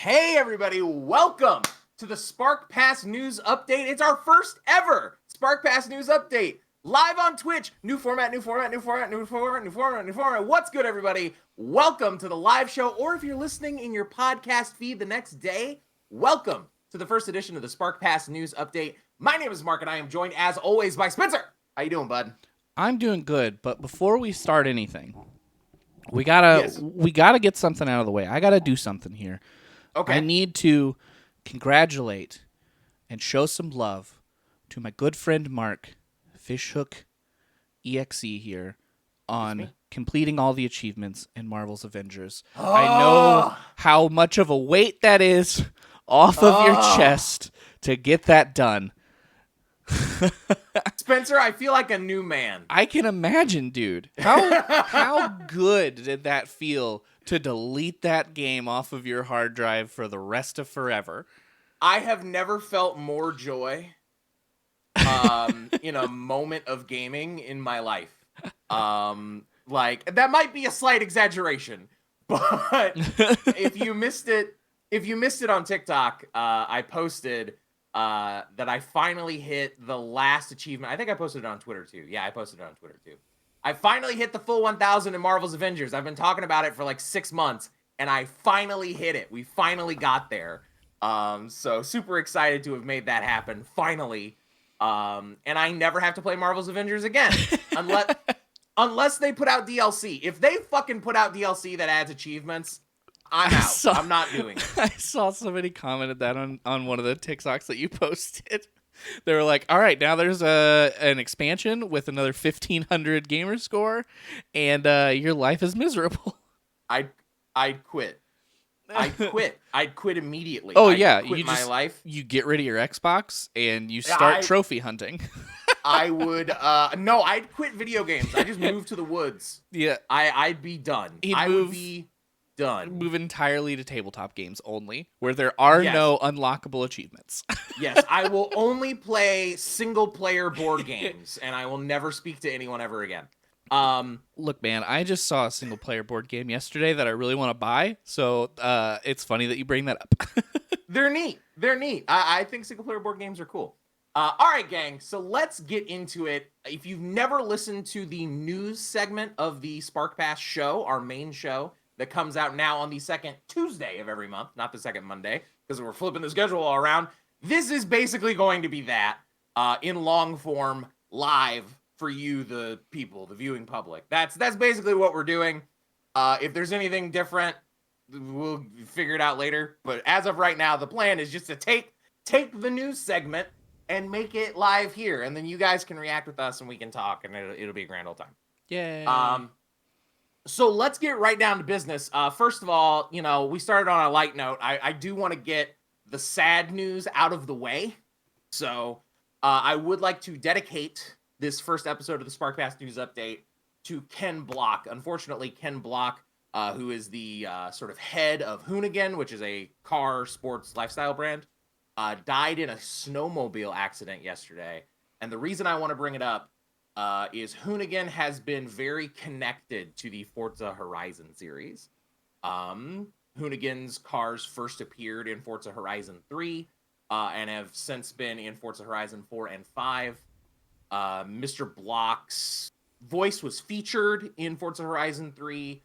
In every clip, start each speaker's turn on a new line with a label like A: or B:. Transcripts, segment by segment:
A: Hey everybody, welcome to the SPARCPass News Update. It's our first ever SPARCPass News Update. Live on Twitch. New format. What's good, everybody? Welcome to the live show, or if you're listening in your podcast feed the next day, welcome to the first edition of the SPARCPass News Update. My name is Mark, and I am joined, as always, by Spencer. How you doing, bud?
B: I'm doing good, but before we start anything, we gotta get something out of the way. I gotta do something here.
A: Okay.
B: I need to congratulate and show some love to my good friend Mark, Fishhook EXE here, on completing all the achievements in Marvel's Avengers. I know how much of a weight that is off of your chest to get that done.
A: Spencer, I feel like a new man.
B: I can imagine, dude. How good did that feel to delete that game off of your hard drive for the rest of forever?
A: I have never felt more joy in a moment of gaming in my life. Like, that might be a slight exaggeration, but if you missed it on TikTok, I posted that I finally hit the last achievement. I think I posted it on Twitter too. Yeah, I posted it on Twitter too. I finally hit the full 1,000 in Marvel's Avengers. I've been talking about it for like 6 months, and I finally hit it. We finally got there. So super excited to have made that happen, finally. And I never have to play Marvel's Avengers again, unless they put out DLC. If they fucking put out DLC that adds achievements, I'm out. I'm not doing it.
B: I saw somebody commented that on one of the TikToks that you posted. They were like, all right, now there's an expansion with another 1,500 gamer score, and your life is miserable.
A: I'd quit. I'd quit immediately.
B: Oh,
A: I'd
B: yeah.
A: quit my life.
B: You get rid of your Xbox, and you start trophy hunting.
A: I would, no, I'd quit video games. I just move to the woods.
B: Yeah.
A: I'd be done. Would be done.
B: Move entirely to tabletop games only, where there are no unlockable achievements.
A: Yes, I will only play single-player board games, and I will never speak to anyone ever again.
B: Look, man, I just saw a single-player board game yesterday that I really want to buy, so it's funny that you bring that up.
A: They're neat. I think single-player board games are cool. All right, gang, so let's get into it. If you've never listened to the news segment of the SPARCPass show, our main show, that comes out now on the second Tuesday of every month, not the second Monday, because we're flipping the schedule all around. This is basically going to be that in long form, live for you, the people, the viewing public. That's basically what we're doing. If there's anything different, we'll figure it out later. But as of right now, the plan is just to take the news segment and make it live here, and then you guys can react with us and we can talk, and it'll be a grand old time.
B: Yay.
A: So let's get right down to business. First of all, we started on a light note. I do want to get the sad news out of the way. So I would like to dedicate this first episode of the SPARCPass News Update to Ken Block. Unfortunately, Ken Block, who is the sort of head of Hoonigan, which is a car sports lifestyle brand, died in a snowmobile accident yesterday. And the reason I want to bring it up is Hoonigan has been very connected to the Forza Horizon series. Hoonigan's cars first appeared in Forza Horizon 3 and have since been in Forza Horizon 4 and 5. Mr. Block's voice was featured in Forza Horizon 3.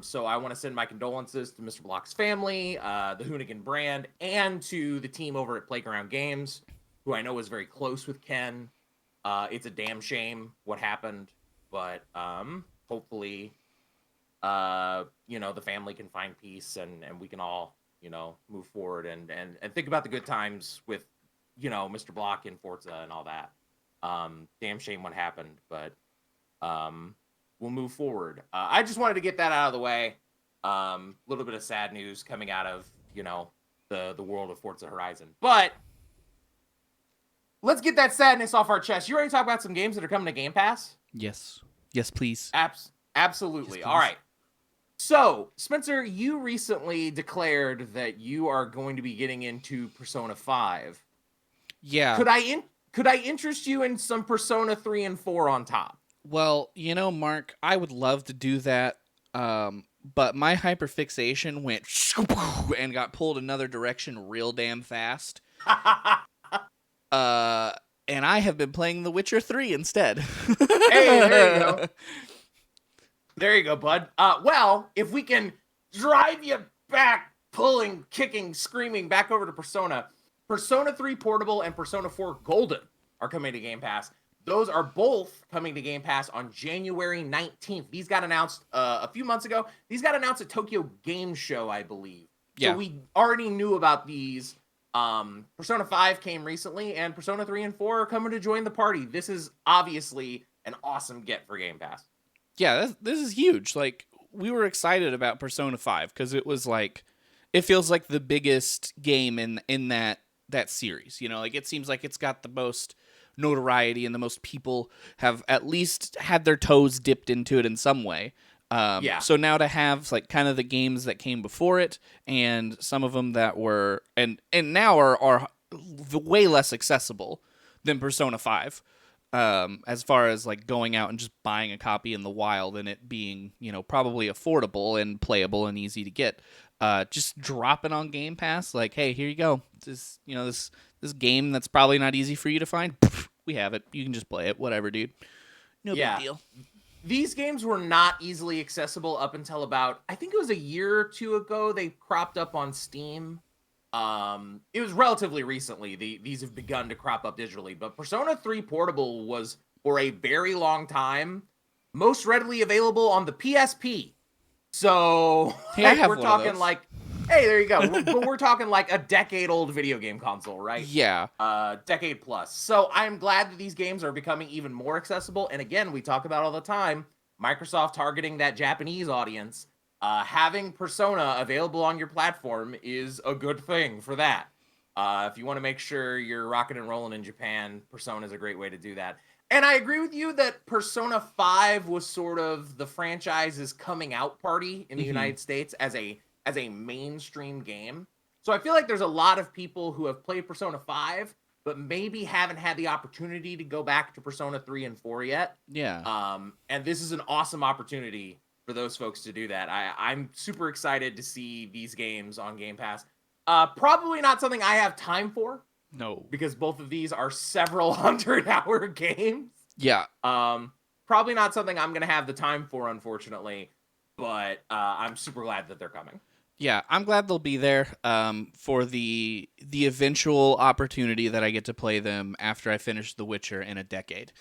A: So I want to send my condolences to Mr. Block's family, the Hoonigan brand, and to the team over at Playground Games, who I know is very close with Ken. It's a damn shame what happened, but hopefully, the family can find peace and we can all, move forward and think about the good times with, Mr. Block in Forza and all that. Damn shame what happened, but we'll move forward. I just wanted to get that out of the way. A little bit of sad news coming out of, the world of Forza Horizon, but let's get that sadness off our chest. You ready to talk about some games that are coming to Game Pass?
B: Yes, please.
A: Absolutely.
B: Yes, please.
A: All right. So, Spencer, you recently declared that you are going to be getting into Persona 5.
B: Yeah.
A: Could I interest you in some Persona 3 and 4 on top?
B: Well, Mark, I would love to do that. but my hyperfixation went and got pulled another direction real damn fast. And I have been playing The Witcher 3 instead.
A: Hey, there you go. There you go, bud. Well, if we can drive you back, pulling, kicking, screaming back over to Persona, Persona 3 Portable and Persona 4 Golden are coming to Game Pass. Those are both coming to Game Pass on January 19th. These got announced a few months ago. These got announced at Tokyo Game Show, I believe.
B: Yeah.
A: So we already knew about these. Persona 5 came recently, and Persona 3 and 4 are coming to join the party. This is obviously an awesome get for Game Pass.
B: Yeah, this is huge. Like, we were excited about Persona 5 because it was like, it feels like the biggest game in that series. You know, like, it seems like it's got the most notoriety and the most people have at least had their toes dipped into it in some way. So now to have like kind of the games that came before it and some of them that were and now are way less accessible than Persona 5. As far as like going out and just buying a copy in the wild and it being, you know, probably affordable and playable and easy to get. Just dropping on Game Pass, like, hey, here you go. This, you know, this game that's probably not easy for you to find. We have it. You can just play it. Whatever, dude. No big deal.
A: These games were not easily accessible up until about, I think it was a year or two ago. They cropped up on Steam. It was relatively recently. These have begun to crop up digitally, but Persona 3 Portable was for a very long time most readily available on the PSP. So
B: hey,
A: we're talking like, hey, there you go. But we're talking like a decade-old video game console, right?
B: Yeah.
A: Decade plus. So I'm glad that these games are becoming even more accessible. And again, we talk about all the time, Microsoft targeting that Japanese audience. Having Persona available on your platform is a good thing for that. If you want to make sure you're rocking and rolling in Japan, Persona is a great way to do that. And I agree with you that Persona 5 was sort of the franchise's coming out party in the United States as a mainstream game. So I feel like there's a lot of people who have played Persona 5, but maybe haven't had the opportunity to go back to Persona 3 and 4 yet.
B: Yeah.
A: And this is an awesome opportunity for those folks to do that. I'm super excited to see these games on Game Pass. Probably not something I have time for.
B: No.
A: Because both of these are several 100-hour games.
B: Yeah.
A: Probably not something I'm going to have the time for, unfortunately. But I'm super glad that they're coming.
B: Yeah, I'm glad they'll be there for the eventual opportunity that I get to play them after I finish The Witcher in a decade.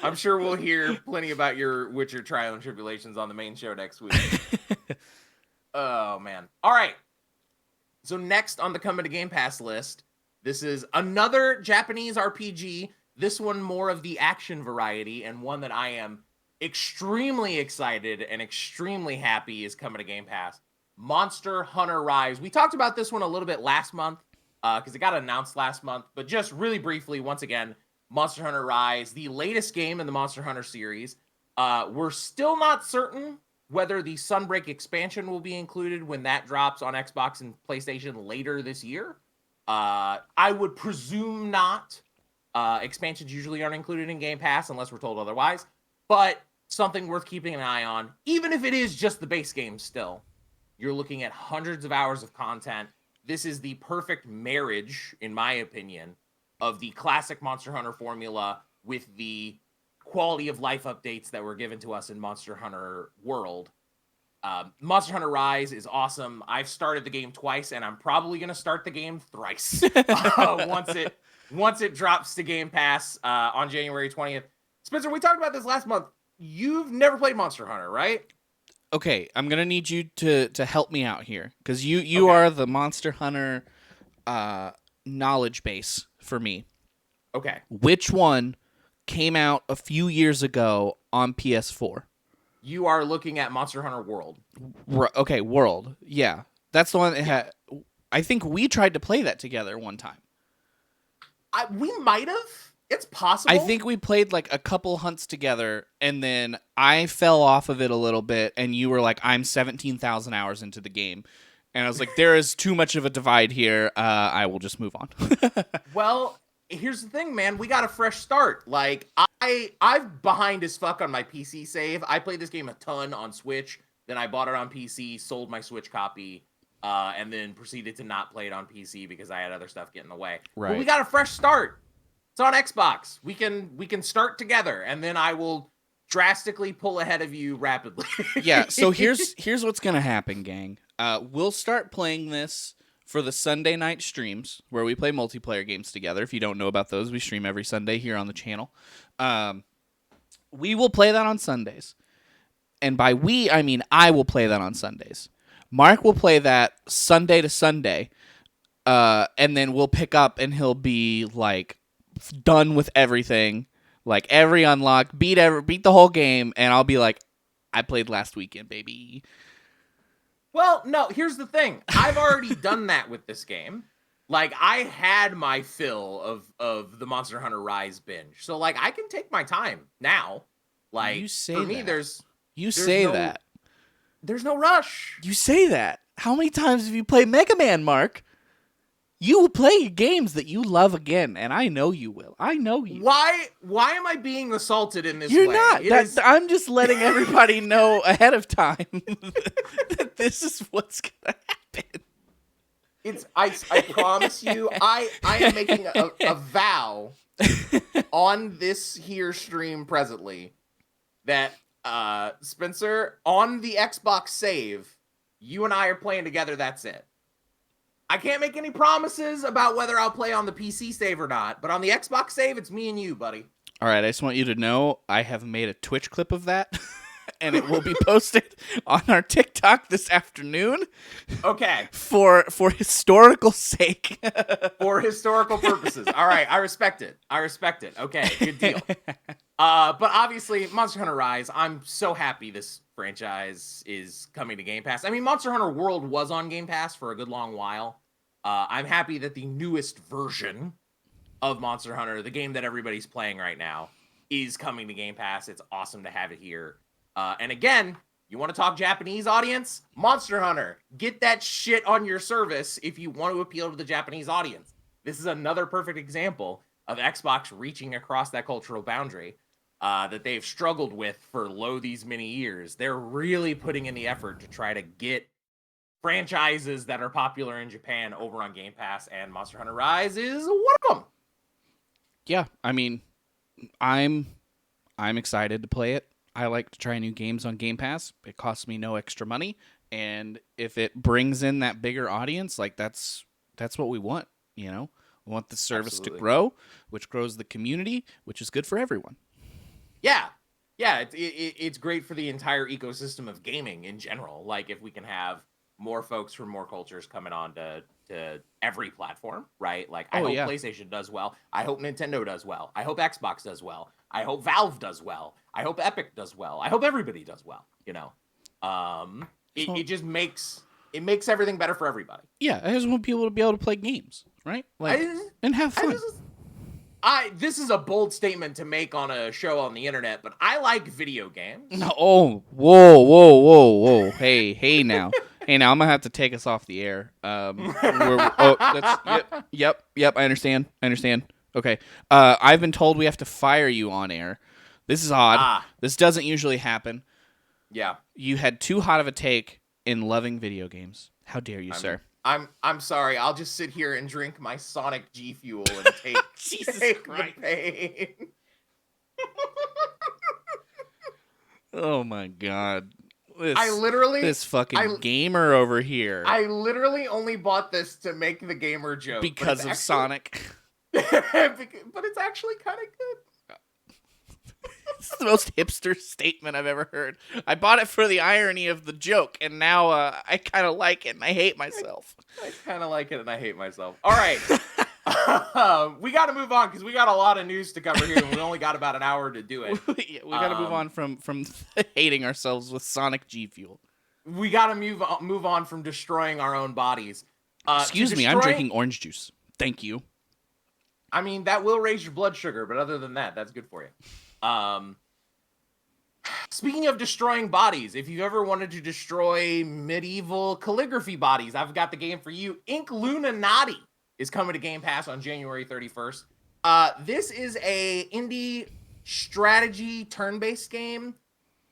A: I'm sure we'll hear plenty about your Witcher trial and tribulations on the main show next week. Oh, man. All right. So next on the coming to Game Pass list, this is another Japanese RPG. This one more of the action variety, and one that I am extremely excited and extremely happy is coming to Game Pass. Monster Hunter Rise. We talked about this one a little bit last month because it got announced last month, but just really briefly, once again, Monster Hunter Rise, the latest game in the Monster Hunter series. We're still not certain whether the Sunbreak expansion will be included when that drops on Xbox and PlayStation later this year. I would presume not. Expansions usually aren't included in Game Pass unless we're told otherwise, but something worth keeping an eye on. Even if it is just the base game still, you're looking at hundreds of hours of content. This is the perfect marriage, in my opinion, of the classic Monster Hunter formula with the quality of life updates that were given to us in Monster Hunter World. Monster Hunter Rise is awesome. I've started the game twice, and I'm probably going to start the game thrice once it drops to Game Pass on January 20th. Spencer, we talked about this last month. You've never played Monster Hunter, right?
B: Okay, I'm gonna need you to help me out here because you are the Monster Hunter knowledge base for me.
A: Okay.
B: Which one came out a few years ago on PS4?
A: You are looking at Monster Hunter World.
B: Okay, World. Yeah, that's the one that had. I think we tried to play that together one time.
A: We might have. It's possible.
B: I think we played like a couple hunts together, and then I fell off of it a little bit, and you were like, I'm 17,000 hours into the game. And I was like, there is too much of a divide here. I will just move on.
A: Well, here's the thing, man. We got a fresh start. Like, I've behind as fuck on my PC save. I played this game a ton on Switch. Then I bought it on PC, sold my Switch copy, and then proceeded to not play it on PC because I had other stuff get in the way.
B: Right.
A: But we got a fresh start. It's on Xbox. We can start together, and then I will drastically pull ahead of you rapidly.
B: Yeah, so here's what's gonna happen, gang. We'll start playing this for the Sunday night streams where we play multiplayer games together. If you don't know about those, we stream every Sunday here on the channel. We will play that on Sundays. And by we, I mean I will play that on Sundays. Mark will play that Sunday to Sunday. And then we'll pick up and he'll be like done with everything. Like every unlock, beat the whole game, and I'll be like, I played last weekend, baby.
A: Well, no, here's the thing. I've already done that with this game. Like, I had my fill of the Monster Hunter Rise binge. So, like, I can take my time now. Like,
B: You say
A: for me,
B: that.
A: there's
B: That.
A: There's no rush.
B: You say that. How many times have you played Mega Man, Mark? You will play games that you love again, and I know you will. I know you.
A: Why am I being assaulted in this
B: You're
A: way?
B: not. I'm just letting everybody know ahead of time that this is what's gonna happen.
A: I promise you, I am making a vow on this here stream presently that Spencer, on the Xbox save, you and I are playing together. That's it. I can't make any promises about whether I'll play on the PC save or not, but on the Xbox save, it's me and you, buddy.
B: All right, I just want you to know I have made a Twitch clip of that, and it will be posted on our TikTok this afternoon.
A: Okay.
B: For historical sake.
A: For historical purposes. All right, I respect it. Okay, good deal. But obviously, Monster Hunter Rise, I'm so happy this franchise is coming to Game Pass. I mean, Monster Hunter World was on Game Pass for a good long while. I'm happy that the newest version of Monster Hunter, the game that everybody's playing right now, is coming to Game Pass. It's awesome to have it here. And again, you want to talk Japanese audience? Monster Hunter. Get that shit on your service if you want to appeal to the Japanese audience. This is another perfect example of Xbox reaching across that cultural boundary that they've struggled with for these many years. They're really putting in the effort to try to get franchises that are popular in Japan over on Game Pass, and Monster Hunter Rise is one of them.
B: Yeah, I mean, I'm excited to play it. I like to try new games on Game Pass. It costs me no extra money, and if it brings in that bigger audience, like that's what we want, you know? We want the service
A: Absolutely.
B: to grow, which grows the community, which is good for everyone.
A: Yeah, it's great for the entire ecosystem of gaming in general. Like, if we can have more folks from more cultures coming on to every platform, right? Like, I hope PlayStation does well. I hope Nintendo does well. I hope Xbox does well. I hope Valve does well. I hope Epic does well. I hope everybody does well, you know? It just makes everything better for everybody.
B: Yeah, I just want people to be able to play games, right? Like, and have fun.
A: This is a bold statement to make on a show on the internet, but I like video games.
B: No, whoa. Hey now. I'm gonna have to take us off the air. Yep. I understand. Okay. I've been told we have to fire you on air. This is odd. This doesn't usually happen.
A: Yeah.
B: You had too hot of a take in loving video games. How dare you, sir?
A: I'm sorry. I'll just sit here and drink my Sonic G Fuel and take, take the pain.
B: Oh my god. This fucking gamer over here.
A: I literally only bought this to make the gamer joke.
B: Because of Sonic.
A: But it's actually kind of good.
B: It's the most hipster statement I've ever heard. I bought it for the irony of the joke, and now I kind of like it, and I hate myself.
A: I kind of like it, and I hate myself. All right. We got to move on, because we got a lot of news to cover here, and we only got about an hour to do it.
B: We got to move on from hating ourselves with Sonic G Fuel.
A: We got to move on from destroying our own bodies.
B: Excuse me, I'm drinking orange juice. Thank you.
A: I mean, that will raise your blood sugar, but other than that, that's good for you. Speaking of destroying bodies, if you've ever wanted to destroy medieval calligraphy bodies, I've got the game for you. Ink Lunanati is coming to Game Pass on January 31st. This is a indie strategy turn-based game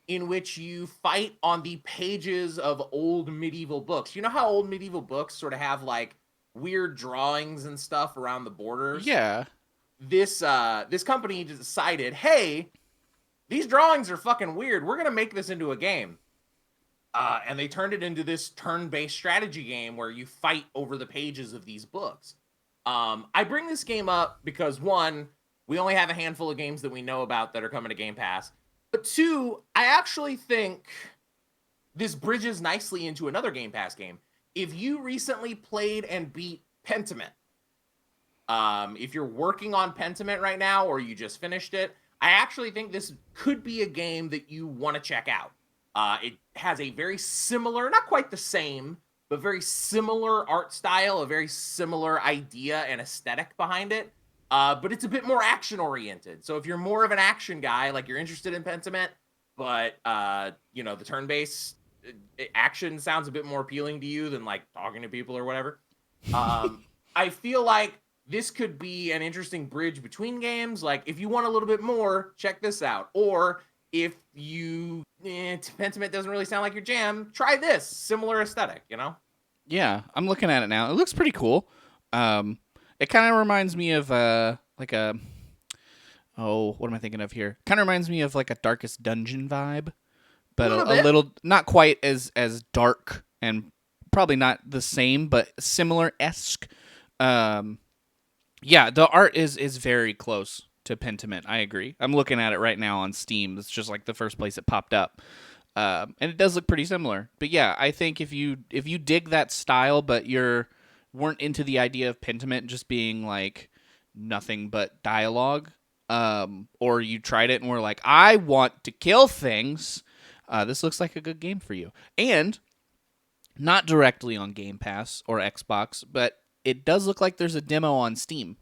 A: in which you fight on the pages of old medieval books. You know how old medieval books sort of have like weird drawings and stuff around the borders?
B: Yeah.
A: This company decided, hey, these drawings are fucking weird. We're gonna make this into a game. And they turned it into this turn-based strategy game where you fight over the pages of these books. I bring this game up because one, we only have a handful of games that we know about that are coming to Game Pass. But two, I actually think this bridges nicely into another Game Pass game. If you recently played and beat Pentiment, if you're working on Pentiment right now or you just finished it, I actually think this could be a game that you want to check out. It has a very similar, not quite the same, but very similar art style, a very similar idea and aesthetic behind it. But it's a bit more action oriented. So if you're more of an action guy, like you're interested in Pentiment, but the turn-based action sounds a bit more appealing to you than like talking to people or whatever. I feel like this could be an interesting bridge between games. Like if you want a little bit more, check this out. Or if you Pentiment doesn't really sound like your jam, try this similar aesthetic,
B: Yeah, I'm looking at it now. It looks pretty cool. It kind of reminds me of like a what am I thinking of here? Kind of reminds me of like a Darkest Dungeon vibe, but a little not quite as dark and probably not the same, but similar esque. Yeah, the art is very close to Pentiment. I agree. I'm looking at it right now on Steam. It's just like the first place it popped up. And it does look pretty similar. But yeah, I think if you dig that style, but weren't into the idea of Pentiment just being like nothing but dialogue, or you tried it and were like, I want to kill things, this looks like a good game for you. And not directly on Game Pass or Xbox, but it does look like there's a demo on Steam.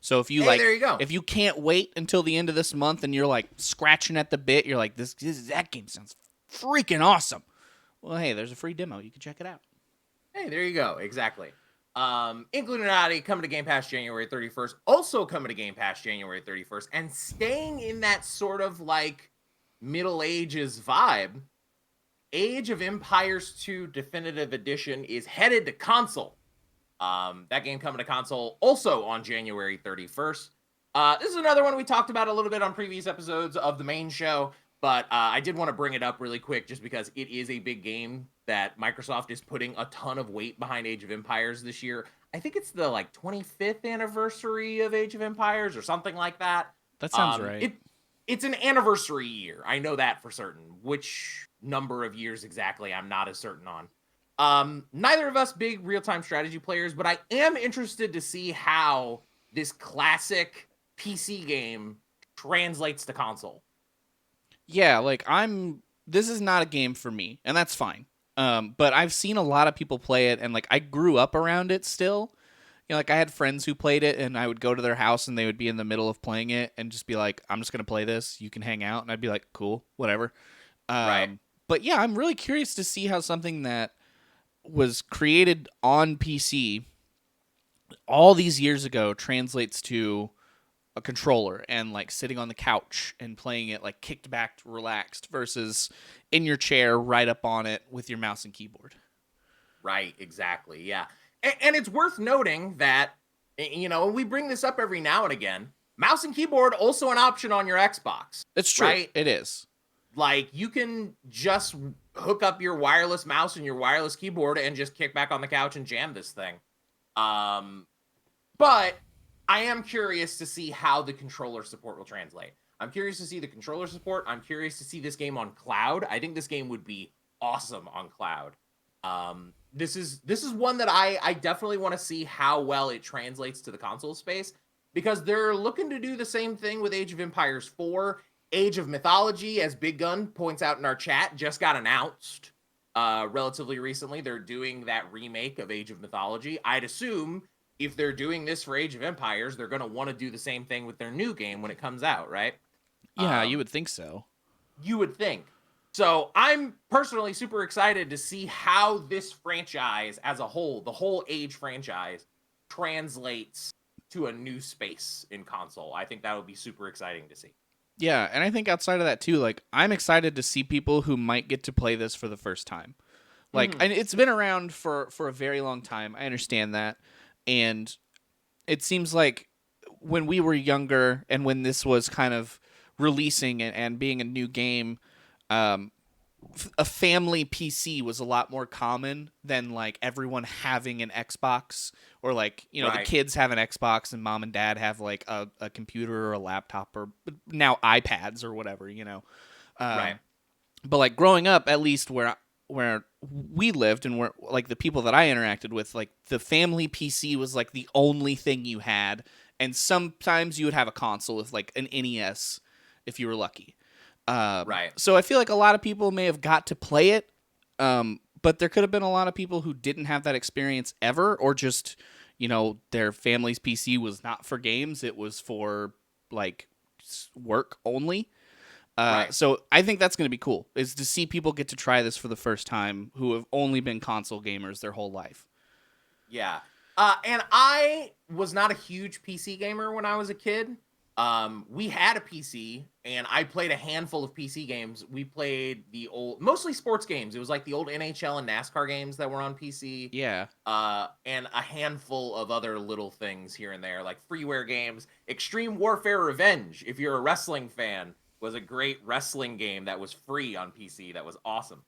B: So if you
A: there you go.
B: if you can't wait until the end of this month and you're like scratching at the bit, you're like, that game sounds freaking awesome. Well, hey, there's a free demo. You can check it out.
A: Hey, there you go. Exactly. Includinati coming to Game Pass January 31st. Also coming to Game Pass January 31st. And staying in that sort of like Middle Ages vibe, Age of Empires 2 Definitive Edition is headed to console. That game coming to console also on January 31st. This is another one we talked about a little bit on previous episodes of the main show, but I did want to bring it up really quick just because it is a big game that Microsoft is putting a ton of weight behind Age of Empires this year. I think it's the like 25th anniversary of Age of Empires or something like that.
B: That sounds right.
A: It's an anniversary year. I know that for certain. Which number of years exactly, I'm not as certain on. Neither of us big real-time strategy players, but I am interested to see how this classic PC game translates to console.
B: Yeah, like this is not a game for me, and that's fine. But I've seen a lot of people play it, and like I grew up around it still. Like I had friends who played it, and I would go to their house, and they would be in the middle of playing it, and just be like, "I'm just gonna play this. You can hang out," and I'd be like, "Cool, whatever."
A: Right.
B: But yeah, I'm really curious to see how something that was created on PC all these years ago translates to a controller and like sitting on the couch and playing it like kicked back, relaxed versus in your chair right up on it with your mouse and keyboard.
A: Right, exactly. Yeah. And it's worth noting that, we bring this up every now and again. Mouse and keyboard also an option on your Xbox.
B: It's true.
A: Right?
B: It is.
A: Like, you can just hook up your wireless mouse and your wireless keyboard and just kick back on the couch and jam this thing. But I am curious to see how the controller support will translate. I'm curious to see the controller support. I'm curious to see this game on cloud. I think this game would be awesome on cloud. This is one that I definitely want to see how well it translates to the console space, because they're looking to do the same thing with Age of Empires 4. Age of Mythology, as Big Gun points out in our chat, just got announced relatively recently. They're doing that remake of Age of Mythology. I'd assume if they're doing this for Age of Empires, they're going to want to do the same thing with their new game when it comes out, right?
B: Yeah, you would think so.
A: You would think. So I'm personally super excited to see how this franchise as a whole, the whole Age franchise, translates to a new space in console. I think that would be super exciting to see.
B: Yeah, and I think outside of that too, like I'm excited to see people who might get to play this for the first time. Like, and it's been around for a very long time. I understand that, and it seems like when we were younger and when this was kind of releasing and being a new game, um, a family PC was a lot more common than like everyone having an Xbox or like, you know, the
A: Right.
B: kids have an Xbox and mom and dad have like a computer or a laptop or now iPads or whatever, you know.
A: Right.
B: But like growing up, at least where we lived and where like the people that I interacted with, like the family PC was like the only thing you had, and sometimes you would have a console with like an NES if you were lucky.
A: Right.
B: So I feel like a lot of people may have got to play it, but there could have been a lot of people who didn't have that experience ever, or just, you know, their family's PC was not for games; it was for like work only.
A: Right.
B: So I think that's going to be cool, is to see people get to try this for the first time who have only been console gamers their whole life.
A: Yeah. And I was not a huge PC gamer when I was a kid. We had a PC, and I played a handful of PC games. We played the old, mostly sports games. It was like the old NHL and NASCAR games that were on PC.
B: Yeah.
A: And a handful of other little things here and there, like freeware games. Extreme Warfare Revenge, if you're a wrestling fan, was a great wrestling game that was free on PC. That was awesome.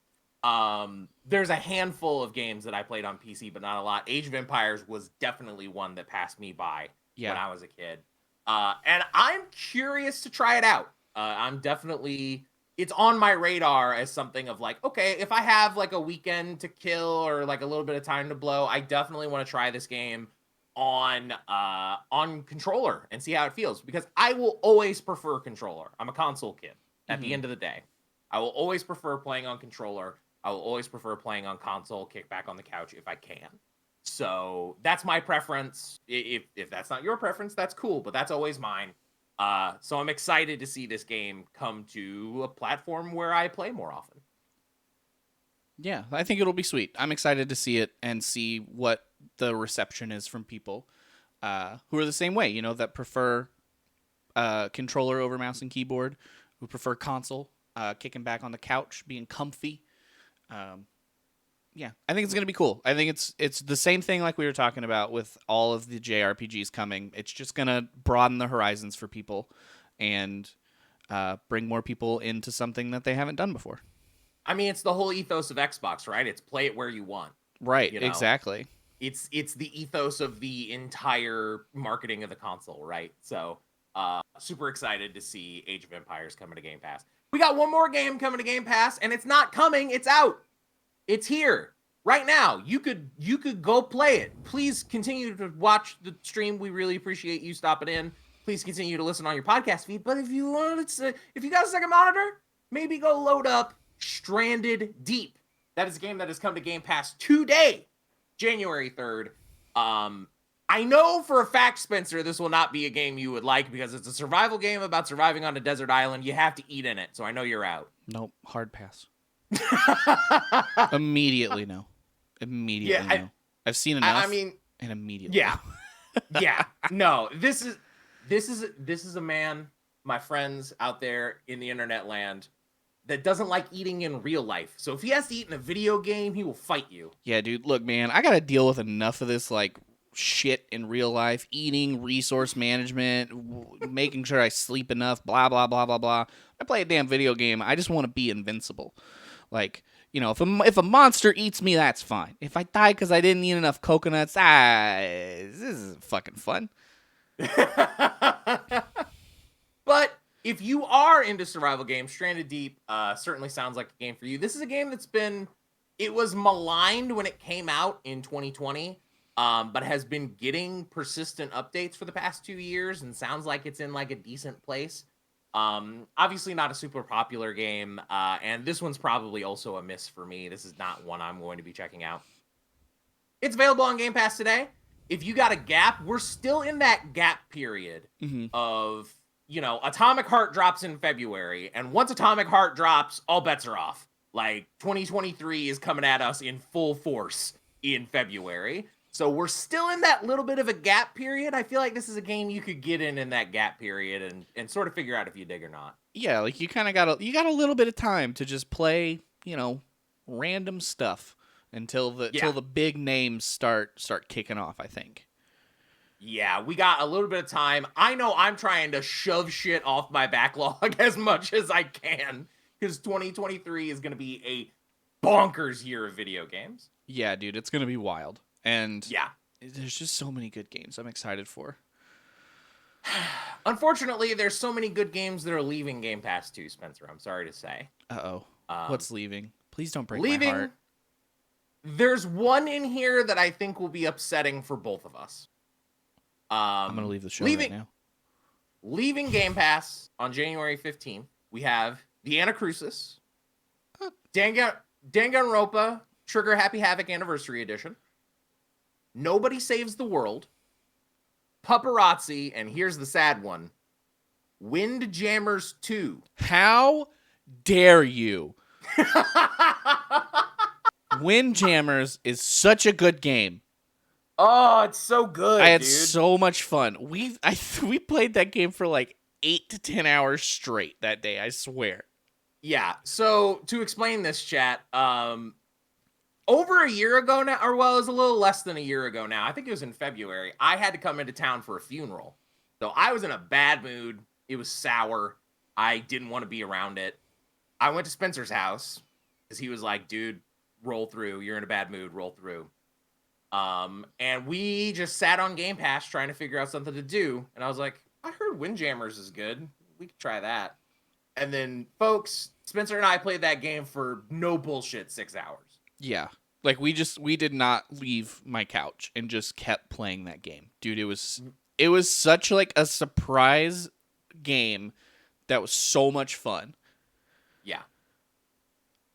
A: There's a handful of games that I played on PC, but not a lot. Age of Empires was definitely one that passed me by when I was a kid. And I'm curious to try it out. It's on my radar as something of like, okay, if I have like a weekend to kill or like a little bit of time to blow, I definitely want to try this game on controller and see how it feels, because I will always prefer controller. I'm a console kid at the end of the day. I will always prefer playing on controller. I will always prefer playing on console, kick back on the couch if I can. So that's my preference. If that's not your preference, that's cool, but that's always mine. So I'm excited to see this game come to a platform where I play more often.
B: Yeah, I think it'll be sweet. I'm excited to see it and see what the reception is from people who are the same way, you know, that prefer controller over mouse and keyboard, who prefer console, kicking back on the couch, being comfy. Yeah, I think it's going to be cool. I think it's the same thing like we were talking about with all of the JRPGs coming. It's just going to broaden the horizons for people and bring more people into something that they haven't done before.
A: I mean, it's the whole ethos of Xbox, right? It's play it where you want.
B: Right,
A: You know?
B: exactly.
A: It's the ethos of the entire marketing of the console, right? So, super excited to see Age of Empires coming to Game Pass. We got one more game coming to Game Pass, and it's not coming, it's out. It's here right now. You could go play it. Please continue to watch the stream. We really appreciate you stopping in. Please continue to listen on your podcast feed. But if you got a second monitor, maybe go load up Stranded Deep. That is a game that has come to Game Pass today, January 3rd. I know for a fact, Spencer, this will not be a game you would like because it's a survival game about surviving on a desert island. You have to eat in it, so I know you're out.
B: Nope, hard pass. Immediately no. Immediately no. I've seen enough. And immediately.
A: Yeah. Yeah. No, this is a man, my friends out there in the internet land, that doesn't like eating in real life. So if he has to eat in a video game, he will fight you.
B: Yeah, dude, look, man, I got to deal with enough of this like shit in real life, eating, resource management, making sure I sleep enough, blah blah blah blah blah. I play a damn video game. I just want to be invincible. Like, you know, if a monster eats me, that's fine. If I die because I didn't eat enough coconuts, this is fucking fun.
A: But if you are into survival games, Stranded Deep certainly sounds like a game for you. This is a game it was maligned when it came out in 2020, but has been getting persistent updates for the past 2 years and sounds like it's in like a decent place. Obviously not a super popular game, and this one's probably also a miss for me. This is not one I'm going to be checking out. It's available on Game Pass today. If you got a gap, we're still in that gap period of, you know, Atomic Heart drops in February, and once Atomic Heart drops, all bets are off. Like, 2023 is coming at us in full force in February. So we're still in that little bit of a gap period. I feel like this is a game you could get in that gap period and sort of figure out if you dig or not.
B: Yeah, like you kind of got a little bit of time to just play, random stuff until the big names start kicking off, I think.
A: Yeah, we got a little bit of time. I know I'm trying to shove shit off my backlog as much as I can because 2023 is going to be a bonkers year of video games.
B: Yeah, dude, it's going to be wild. And
A: yeah,
B: there's just so many good games I'm excited for.
A: Unfortunately, there's so many good games that are leaving Game Pass too, Spencer. I'm sorry to say.
B: Uh-oh. What's leaving? Please don't break
A: my
B: heart.
A: There's one in here that I think will be upsetting for both of us.
B: I'm going to leave the show right now.
A: Leaving Game Pass on January 15th, we have the Anacrusis, Danganronpa Trigger Happy Havoc Anniversary Edition, Nobody Saves the World, Paparazzi, and here's the sad one, Windjammers 2.
B: How dare you? Windjammers is such a good game.
A: Oh, it's so good.
B: I had so much fun. We played that game for like 8 to 10 hours straight that day, I swear.
A: Yeah. So to explain this, chat, over a year ago now, or well, it was a little less than a year ago now. I think it was in February. I had to come into town for a funeral. So I was in a bad mood. It was sour. I didn't want to be around it. I went to Spencer's house because he was like, dude, roll through. You're in a bad mood. Roll through. And we just sat on Game Pass trying to figure out something to do. And I was like, I heard Windjammers is good. We could try that. And then, folks, Spencer and I played that game for no bullshit 6 hours.
B: Yeah. Like, we did not leave my couch and just kept playing that game. Dude, it was such, like, a surprise game that was so much fun.
A: Yeah.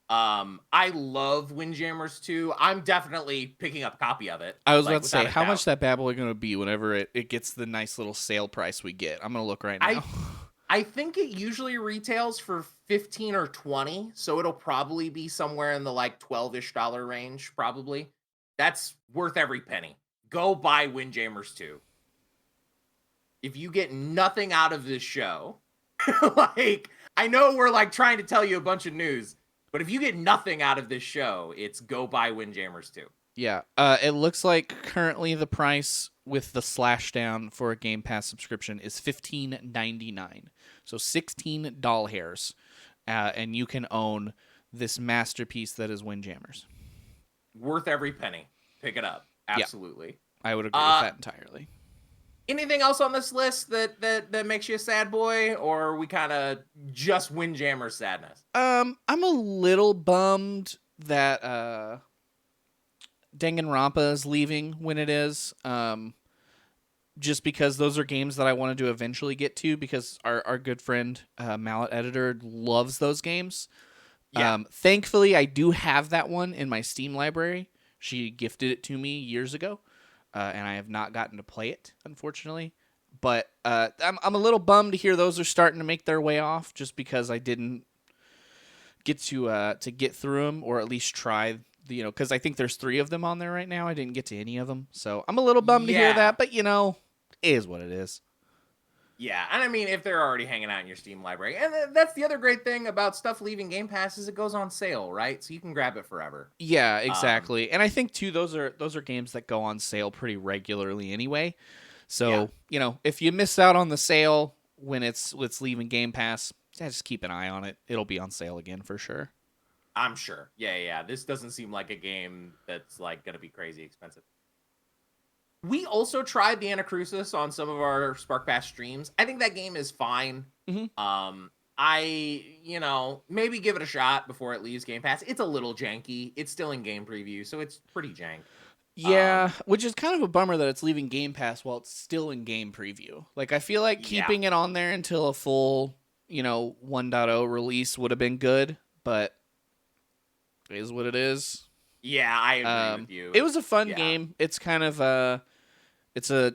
A: I love Windjammers 2. I'm definitely picking up a copy of it.
B: I was about to say, how much that bad boy going to be whenever it gets the nice little sale price we get? I'm going to look right now.
A: I think it usually retails for 15 or 20, so it'll probably be somewhere in the like $12-ish range, probably. That's worth every penny. Go buy Windjammers 2. If you get nothing out of this show, like, I know we're like trying to tell you a bunch of news, but if you get nothing out of this show, it's go buy Windjammers 2.
B: Yeah. It looks like currently the price with the slash down for a Game Pass subscription is $15.99. So 16 doll hairs. And you can own this masterpiece that is Windjammers.
A: Worth every penny. Pick it up. Absolutely.
B: Yeah, I would agree with that entirely.
A: Anything else on this list that makes you a sad boy, or are we kind of just Windjammer sadness?
B: I'm a little bummed that Danganronpa is leaving when it is. Just because those are games that I wanted to eventually get to because our good friend Mallet Editor loves those games. Yeah. Thankfully, I do have that one in my Steam library. She gifted it to me years ago, and I have not gotten to play it, unfortunately. But I'm a little bummed to hear those are starting to make their way off just because I didn't get to get through them or at least try. Because I think there's 3 of them on there right now. I didn't get to any of them. So I'm a little bummed to hear that, but it is what it is.
A: Yeah, and I mean, if they're already hanging out in your Steam library, and that's the other great thing about stuff leaving Game Pass is it goes on sale, right? So you can grab it forever.
B: Yeah, exactly. And I think too, those are games that go on sale pretty regularly anyway. So if you miss out on the sale when it's leaving Game Pass, just keep an eye on it. It'll be on sale again for sure.
A: I'm sure. Yeah. This doesn't seem like a game that's like going to be crazy expensive. We also tried the Anacrusis on some of our SPARCPass streams. I think that game is fine.
B: Mm-hmm.
A: Maybe give it a shot before it leaves Game Pass. It's a little janky. It's still in game preview, so it's pretty jank.
B: Yeah, which is kind of a bummer that it's leaving Game Pass while it's still in game preview. Like, I feel like keeping it on there until a full, 1.0 release would have been good, but it is what it is.
A: Yeah, I agree with you.
B: It was a fun game. It's kind of it's a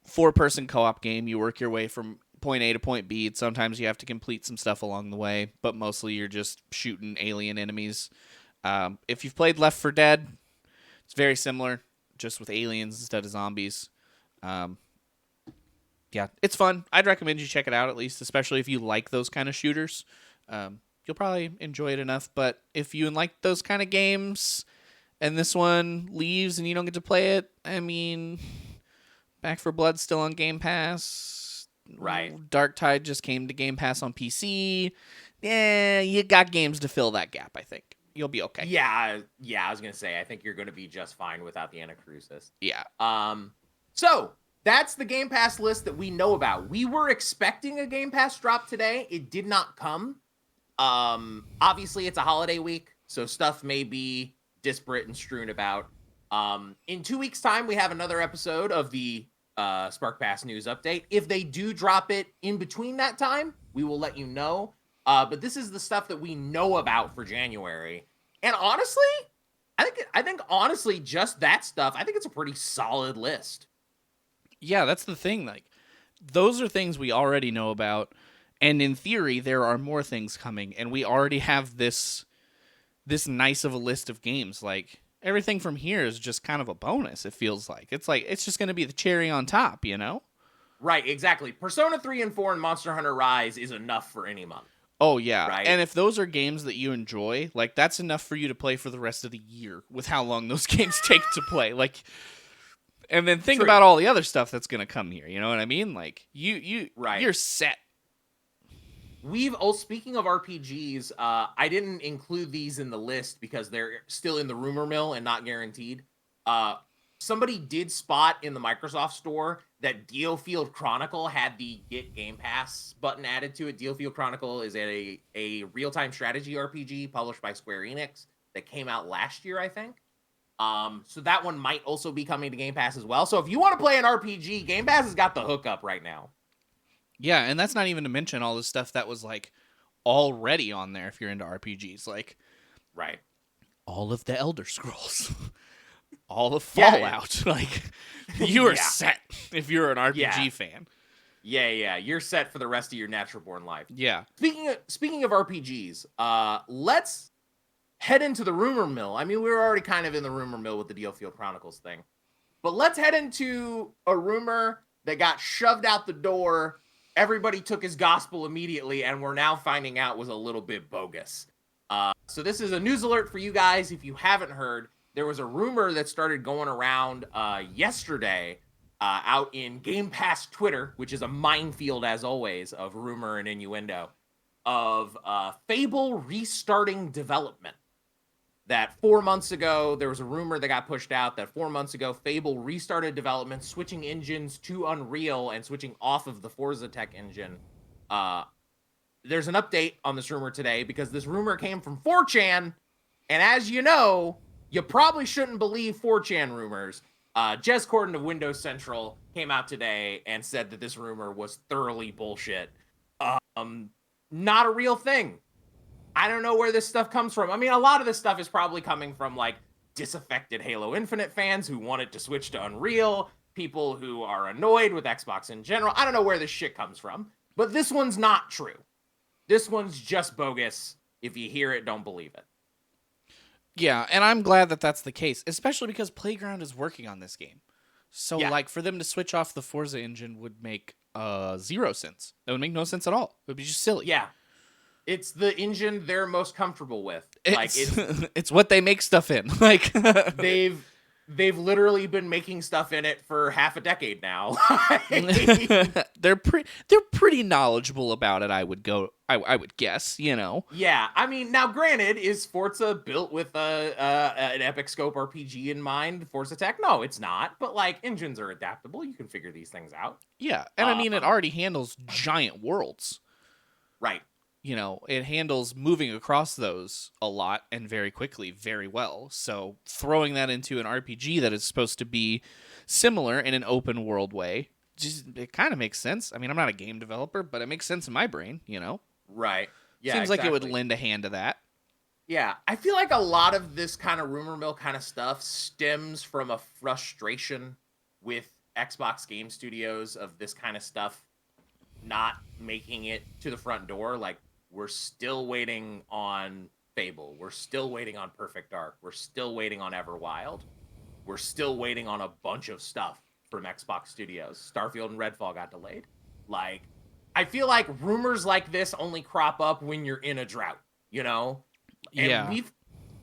B: 4-person co-op game. You work your way from point A to point B. Sometimes you have to complete some stuff along the way, but mostly you're just shooting alien enemies. If you've played Left 4 Dead, it's very similar. just with aliens instead of zombies. Yeah, it's fun. I'd recommend you check it out at least, especially if you like those kind of shooters. You'll probably enjoy it enough. But if you like those kind of games and this one leaves and you don't get to play it, I mean, Back 4 Blood's still on Game Pass.
A: Right.
B: Dark Tide just came to Game Pass on PC. Yeah, you got games to fill that gap, I think. You'll be okay.
A: Yeah, I was gonna say, I think you're gonna be just fine without the Anacrusis.
B: Yeah.
A: So that's the Game Pass list that we know about. We were expecting a Game Pass drop today. It did not come. Obviously it's a holiday week, so stuff may be disparate and strewn about. In 2 weeks' time, we have another episode of the SparkPass news update. If they do drop it in between that time, we will let you know. But this is the stuff that we know about for January. And honestly, I think honestly, just that stuff, I think it's a pretty solid list.
B: Yeah, that's the thing. Like, those are things we already know about. And in theory, there are more things coming. And we already have this nice of a list of games. Like, everything from here is just kind of a bonus, it feels like. It's just going to be the cherry on top, you know?
A: Right, exactly. Persona 3 and 4 and Monster Hunter Rise is enough for any month.
B: Oh, yeah.
A: Right?
B: And if those are games that you enjoy, like, that's enough for you to play for the rest of the year with how long those games take to play. Like, and then think about all the other stuff that's going to come here. You know what I mean? Like, you're set.
A: Speaking of RPGs, I didn't include these in the list because they're still in the rumor mill and not guaranteed. Somebody did spot in the Microsoft store that DioField Chronicle had the Get Game Pass button added to it. DioField Chronicle is a real-time strategy RPG published by Square Enix that came out last year, I think. So that one might also be coming to Game Pass as well. So if you want to play an RPG, Game Pass has got the hookup right now.
B: Yeah, and that's not even to mention all the stuff that was, like, already on there if you're into RPGs. Like,
A: right,
B: all of the Elder Scrolls. All of Fallout. Yeah. Like, you are set if you're an RPG fan.
A: Yeah. You're set for the rest of your natural-born life.
B: Yeah.
A: Speaking of RPGs, let's head into the rumor mill. I mean, we were already kind of in the rumor mill with the DioField Chronicles thing. But let's head into a rumor that got shoved out the door. Everybody took his gospel immediately, and we're now finding out was a little bit bogus. So this is a news alert for you guys. If you haven't heard, there was a rumor that started going around yesterday out in Game Pass Twitter, which is a minefield, as always, of rumor and innuendo, of Fable restarting development. That 4 months ago, there was a rumor that got pushed out that 4 months ago, Fable restarted development, switching engines to Unreal and switching off of the Forza Tech engine. There's an update on this rumor today because this rumor came from 4chan, and as you know, you probably shouldn't believe 4chan rumors. Jez Corden of Windows Central came out today and said that this rumor was thoroughly bullshit. Not a real thing. I don't know where this stuff comes from. I mean, a lot of this stuff is probably coming from, like, disaffected Halo Infinite fans who wanted to switch to Unreal, people who are annoyed with Xbox in general. I don't know where this shit comes from, but this one's not true. This one's just bogus. If you hear it, don't believe it.
B: Yeah, and I'm glad that that's the case, especially because Playground is working on this game. So, like, for them to switch off the Forza engine would make 0 sense. That would make no sense at all. It would be just silly.
A: Yeah. It's the engine they're most comfortable with.
B: It's what they make stuff in. Like,
A: they've literally been making stuff in it for half a decade now.
B: They're pretty knowledgeable about it. I would guess. You know.
A: Yeah, I mean, now granted, is Forza built with an Epic Scope RPG in mind? Forza Tech? No, it's not. But like, engines are adaptable. You can figure these things out.
B: Yeah, and I mean, it already handles giant worlds.
A: Right.
B: You know, it handles moving across those a lot and very quickly, very well. So throwing that into an RPG that is supposed to be similar in an open world way, it kind of makes sense. I mean, I'm not a game developer, but it makes sense in my brain, you know?
A: Right. Yeah,
B: Seems like it would lend a hand to that.
A: Yeah, I feel like a lot of this kind of rumor mill kind of stuff stems from a frustration with Xbox Game Studios of this kind of stuff not making it to the front door. Like, we're still waiting on Fable. We're still waiting on Perfect Dark. We're still waiting on Everwild. we're still waiting on a bunch of stuff from Xbox Studios. Starfield and Redfall got delayed. Like, I feel like rumors like this only crop up when you're in a drought, you know? And
B: Yeah.
A: we've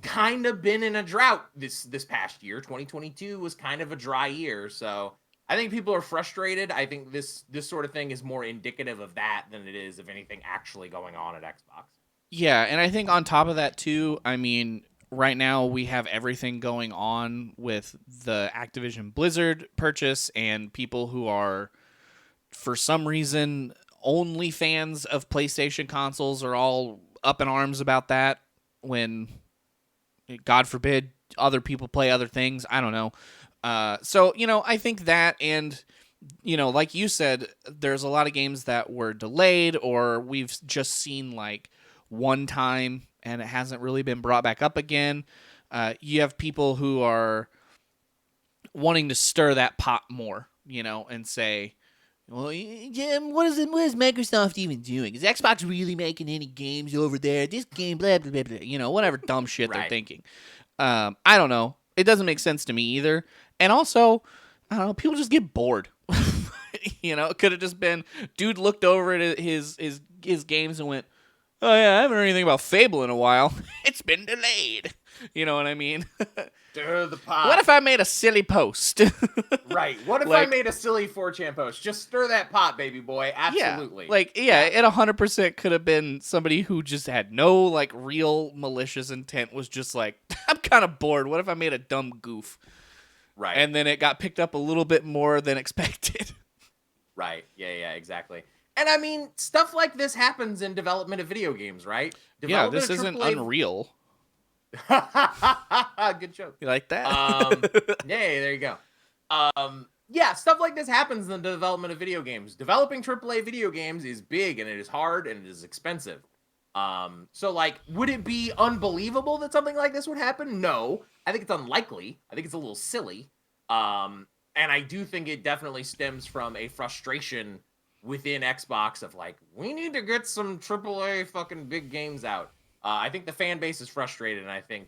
A: kind of been in a drought this past year. 2022 was kind of a dry year, so I think people are frustrated. I think this sort of thing is more indicative of that than it is of anything actually going on at Xbox.
B: Yeah, and I think on top of that too, I mean, right now we have everything going on with the Activision Blizzard purchase and people who are for some reason only fans of PlayStation consoles are all up in arms about that when God forbid other people play other things. I don't know. So, I think that, and, like you said, there's a lot of games that were delayed or we've just seen like one time and it hasn't really been brought back up again. You have people who are wanting to stir that pot more, and say, well, yeah, what is Microsoft even doing? Is Xbox really making any games over there? This game, blah, blah, blah, blah. Whatever dumb shit they're
A: Right.
B: thinking. I don't know. It doesn't make sense to me either. And also, I don't know, people just get bored. It could have just been, dude looked over at his games and went, oh yeah, I haven't heard anything about Fable in a while. It's been delayed. You know what I mean?
A: Stir the pot.
B: What if I made a silly post?
A: Right. What if I made a silly 4chan post? Just stir that pot, baby boy. Absolutely.
B: Yeah, it 100% could have been somebody who just had no, like, real malicious intent, was just like, I'm kind of bored. What if I made a dumb goof?
A: Right.
B: And then it got picked up a little bit more than expected.
A: Right. Yeah, exactly. And I mean, stuff like this happens in development of video games, right?
B: Yeah, this isn't Unreal.
A: Good joke.
B: You like that?
A: Yeah, there you go. Yeah, stuff like this happens in the development of video games. Developing AAA video games is big and it is hard and it is expensive. So like, would it be unbelievable that something like this would happen? No, I think it's unlikely. I think it's a little silly. And I do think it definitely stems from a frustration within Xbox of like, we need to get some AAA fucking big games out. I think the fan base is frustrated, and I think,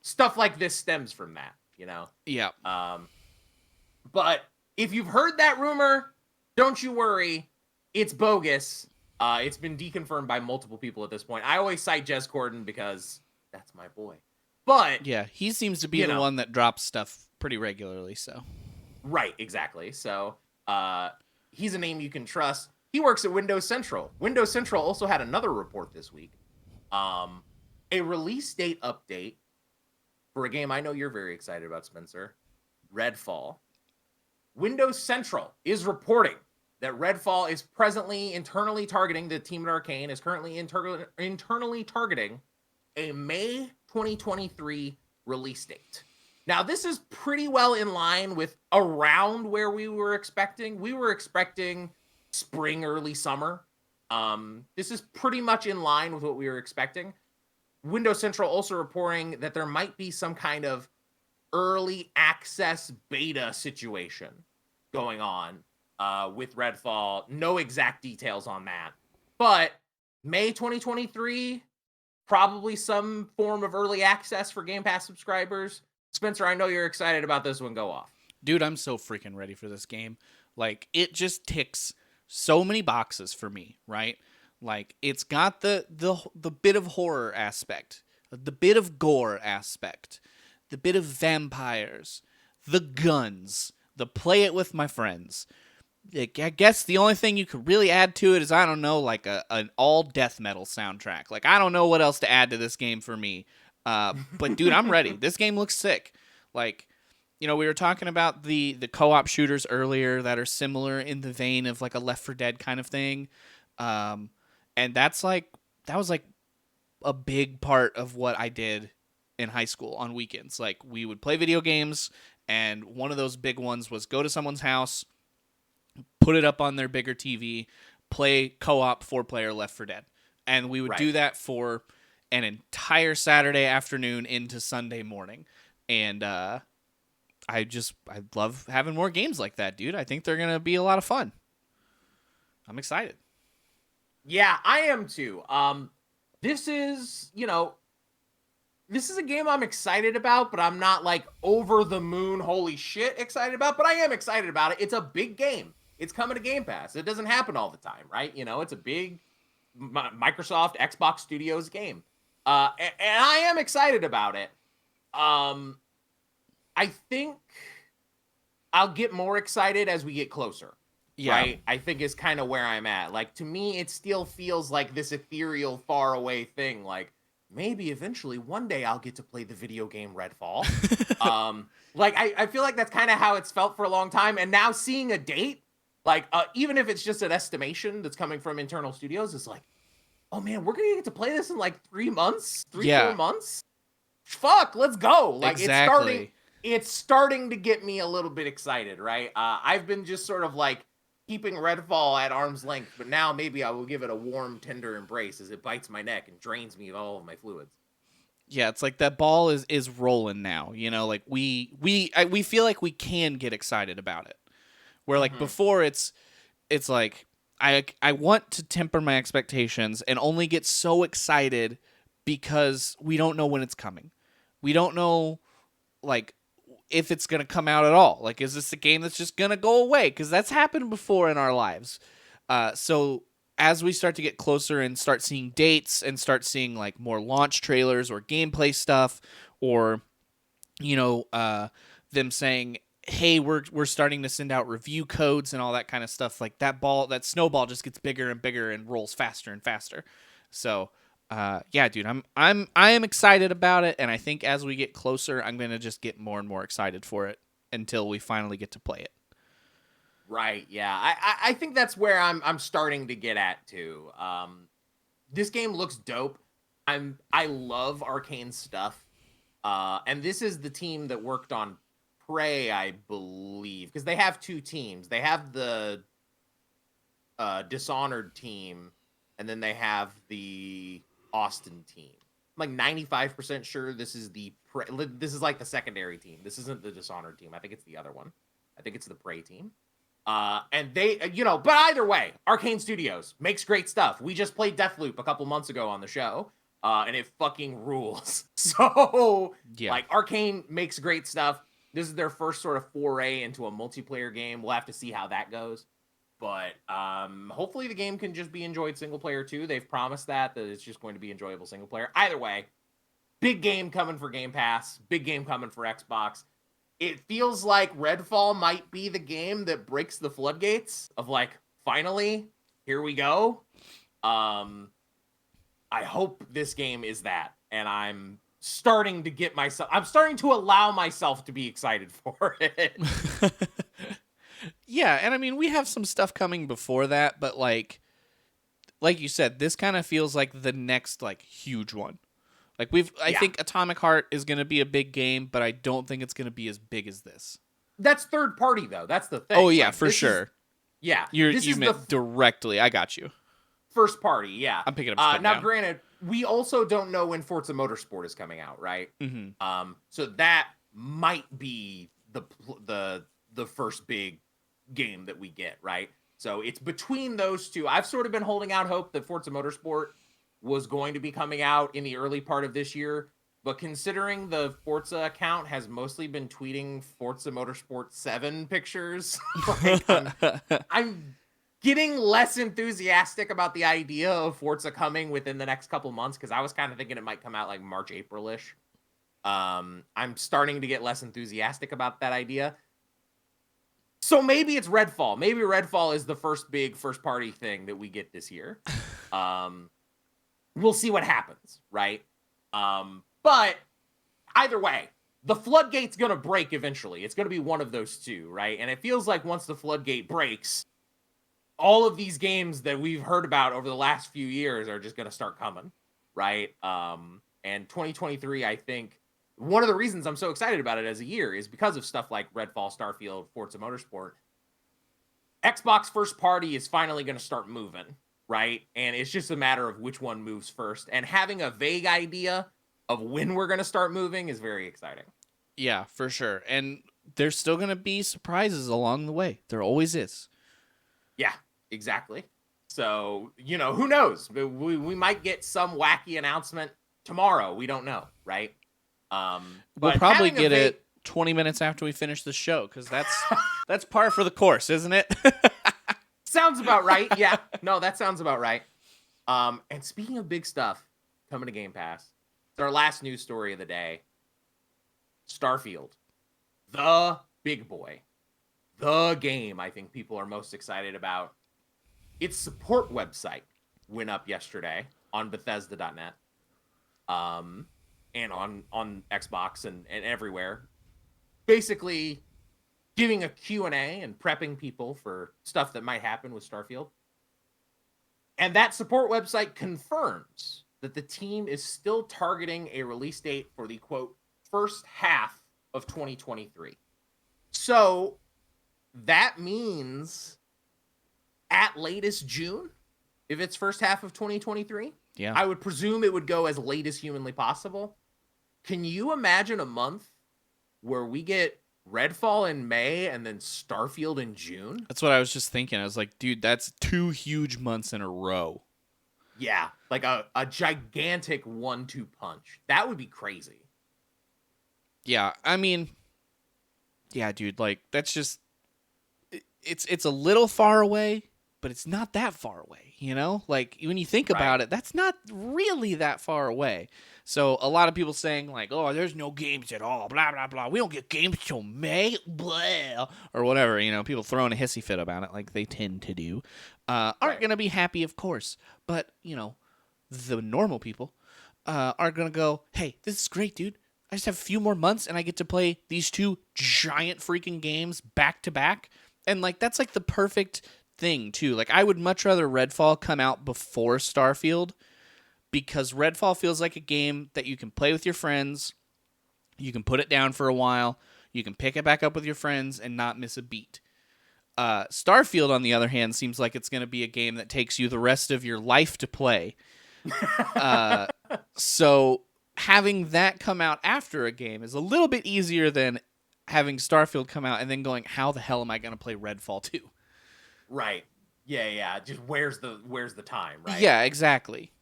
A: stuff like this stems from that,
B: Yeah.
A: But if you've heard that rumor, don't you worry. It's bogus. It's been deconfirmed by multiple people at this point. I always cite Jez Corden because that's my boy. But
B: yeah, he seems to be the one that drops stuff pretty regularly, so.
A: Right, exactly. So, he's a name you can trust. He works at Windows Central. Windows Central also had another report this week. A release date update for a game I know you're very excited about, Spencer. Redfall. Windows Central is reporting that Redfall is presently internally targeting, the team at Arcane is currently internally targeting a May 2023 release date. Now, this is pretty well in line with around where we were expecting. We were expecting spring, early summer. This is pretty much in line with what we were expecting. Windows Central also reporting that there might be some kind of early access beta situation going on with Redfall. No exact details on that. But May 2023, probably some form of early access for Game Pass subscribers. Spencer, I know you're excited about this one. Go off.
B: Dude, I'm so freaking ready for this game. Like, it just ticks so many boxes for me, right? Like, it's got the bit of horror aspect, the bit of gore aspect, the bit of vampires, the guns, the play it with my friends. I guess the only thing you could really add to it is, I don't know, like an all death metal soundtrack. Like, I don't know what else to add to this game for me. But dude, I'm ready. This game looks sick. Like, we were talking about the co-op shooters earlier that are similar in the vein of like a Left 4 Dead kind of thing. And that was like a big part of what I did in high school on weekends. Like, we would play video games, and one of those big ones was go to someone's house, put it up on their bigger TV, play co-op 4-player Left 4 Dead. And we would do that for an entire Saturday afternoon into Sunday morning. And I love having more games like that, dude. I think they're going to be a lot of fun. I'm excited.
A: Yeah, I am too. This is, this is a game I'm excited about, but I'm not like over the moon, holy shit, excited about, but I am excited about it. It's a big game. It's coming to Game Pass. It doesn't happen all the time, right? You know, it's a big Microsoft Xbox Studios game. And I am excited about it. Um, I think I'll get more excited as we get closer.
B: Yeah.
A: Right? I think is kind of where I'm at. Like, to me, it still feels like this ethereal, far away thing. Like, maybe eventually one day I'll get to play the video game Redfall. Like, I feel like that's kind of how it's felt for a long time. And now seeing a date, like, even if it's just an estimation that's coming from internal studios, it's like, oh man, we're gonna get to play this in like 3 months, 4 months. Fuck, let's go. Like,
B: Exactly.
A: it's starting to get me a little bit excited, right? I've been just sort of like keeping Redfall at arm's length, but now maybe I will give it a warm, tender embrace as it bites my neck and drains me of all of my fluids.
B: Yeah, it's like that ball is rolling now. You know, like we feel like we can get excited about it. Where like before it's like I want to temper my expectations and only get so excited because we don't know when it's coming. We don't know like if it's going to come out at all. Like, is this a game that's just going to go away? Because that's happened before in our lives. So as we start to get closer and start seeing dates and start seeing like more launch trailers or gameplay stuff, or you know, them saying, "Hey, we're starting to send out review codes and all that kind of stuff," like that snowball just gets bigger and bigger and rolls faster and faster. So. Yeah, dude, I am excited about it, and I think as we get closer, I'm gonna just get more and more excited for it until we finally get to play it.
A: Right, yeah. I think that's where I'm starting to get at too. This game looks dope. I love Arcane stuff. And this is the team that worked on Prey, I believe, because they have two teams. They have the Dishonored team, and then they have the Austin team. I'm like 95% sure this is this is like the secondary team. This isn't the Dishonored team. I think it's the other one. I think it's the Prey team. And they, but either way, Arcane Studios makes great stuff. We just played Deathloop a couple months ago on the show, and it fucking rules. So,
B: Yeah.
A: like, Arcane makes great stuff. This is their first sort of foray into a multiplayer game. We'll have to see how that goes. But hopefully the game can just be enjoyed single player too. They've promised that it's just going to be enjoyable single player. Either way, big game coming for Game Pass. Big game coming for Xbox. It feels like Redfall might be the game that breaks the floodgates of like, finally, here we go. I hope this game is that. And I'm starting to allow myself to be excited for it.
B: Yeah, and I mean, we have some stuff coming before that, but like you said, this kind of feels like the next like huge one. Like I think Atomic Heart is going to be a big game, but I don't think it's going to be as big as this.
A: That's third party though. That's the thing.
B: Oh yeah,
A: like,
B: for sure. You meant directly. I got you.
A: First party, yeah.
B: I'm picking up.
A: Now, granted, we also don't know when Forza Motorsport is coming out, right?
B: Mm-hmm.
A: So that might be the first big game that we get, right? So it's between those two. I've sort of been holding out hope that Forza Motorsport was going to be coming out in the early part of this year, but considering the Forza account has mostly been tweeting Forza Motorsport 7 pictures, like, I'm getting less enthusiastic about the idea of Forza coming within the next couple months, because I was kind of thinking it might come out like March, April-ish. I'm starting to get less enthusiastic about that idea. So maybe it's Redfall. Maybe Redfall is the first big first-party thing that we get this year. We'll see what happens, right? But either way, the floodgate's going to break eventually. It's going to be one of those two, right? And it feels like once the floodgate breaks, all of these games that we've heard about over the last few years are just going to start coming, right? And 2023, I think, one of the reasons I'm so excited about it as a year is because of stuff like Redfall, Starfield, Forza Motorsport. Xbox first party is finally going to start moving, right? And it's just a matter of which one moves first. And having a vague idea of when we're going to start moving is very exciting.
B: Yeah, for sure. And there's still going to be surprises along the way. There always is.
A: Yeah, exactly. So, who knows? We might get some wacky announcement tomorrow. We don't know, right?
B: We'll
A: But
B: probably
A: having a
B: get it 20 minutes after we finish the show, because that's par for the course, isn't it?
A: sounds about right. Yeah, no, that sounds about right. And speaking of big stuff coming to Game Pass, it's our last news story of the day. Starfield, the big boy, the game I think people are most excited about. Its support website went up yesterday on Bethesda.net, and on Xbox and everywhere. Basically, giving a Q&A and prepping people for stuff that might happen with Starfield. And that support website confirms that the team is still targeting a release date for the, quote, first half of 2023. So that means at latest June, if it's first half of 2023.
B: Yeah.
A: I would presume it would go as late as humanly possible. Can you imagine a month where we get Redfall in May and then Starfield in June?
B: That's what I was just thinking. I was like, dude, that's 2 huge months in a row.
A: Yeah, like a gigantic 1-2 punch. That would be crazy.
B: Yeah, I mean, yeah, dude, like that's just it's a little far away, but it's not that far away, you know? Like when you think about it, that's not really that far away. So a lot of people saying like, "Oh, there's no games at all, blah blah blah. We don't get games till May, blah," or whatever, you know, people throwing a hissy fit about it like they tend to do. Aren't going to be happy, of course, but, you know, the normal people are going to go, "Hey, this is great, dude. I just have a few more months and I get to play these 2 giant freaking games back to back." And like that's like the perfect thing too. Like I would much rather Redfall come out before Starfield, because Redfall feels like a game that you can play with your friends, you can put it down for a while, you can pick it back up with your friends and not miss a beat. Starfield, on the other hand, seems like it's going to be a game that takes you the rest of your life to play. So having that come out after a game is a little bit easier than having Starfield come out and then going, how the hell am I going to play Redfall 2?
A: Right. Yeah. Just where's the time, right?
B: Yeah, exactly.